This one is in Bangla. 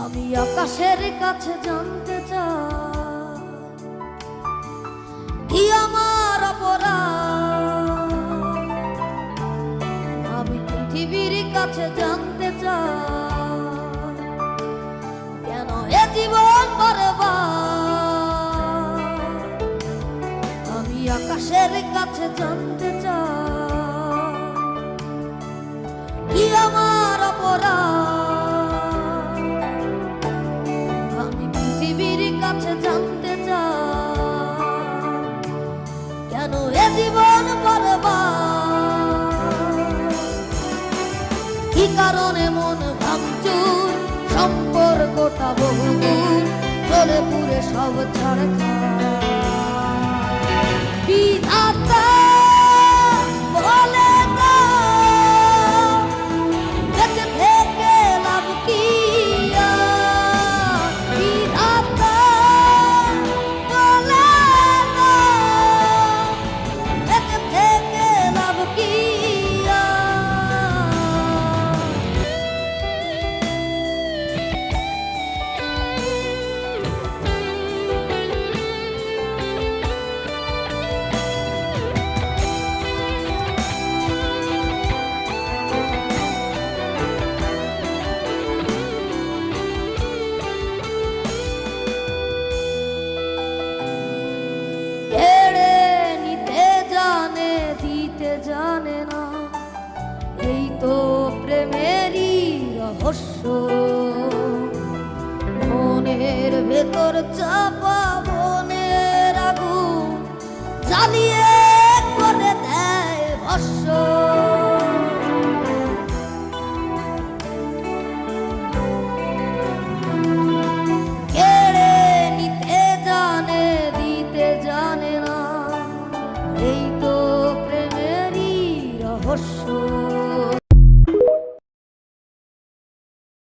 আমি আকাশের কাছে জানতে চাই কি আমার অপরাধ। আমি পৃথিবীর কাছে জানতে চাই কেন এ জীবন বরবাদ। আমি আকাশের কাছে জানতে চাই কি আমার অপরাধ। কাছে জানতে চাই কেন এ জীবন বরবাদ। কি কারণে মন ভাঙচুর, সম্পর্কটা বহুদূর, চলে পুরে সব ছাড়খাড়। বিধাতা বলে দাও বেঁচে থেকে লাভ কি। জানে না এই তো প্রেমেরই রহস্য। মনের ভেতর চাপা মনের আগুন জ্বালিয়ে করে দেয় ভস্য। কেড়ে নিতে জানে দিতে জানে না এই তো রহস্য।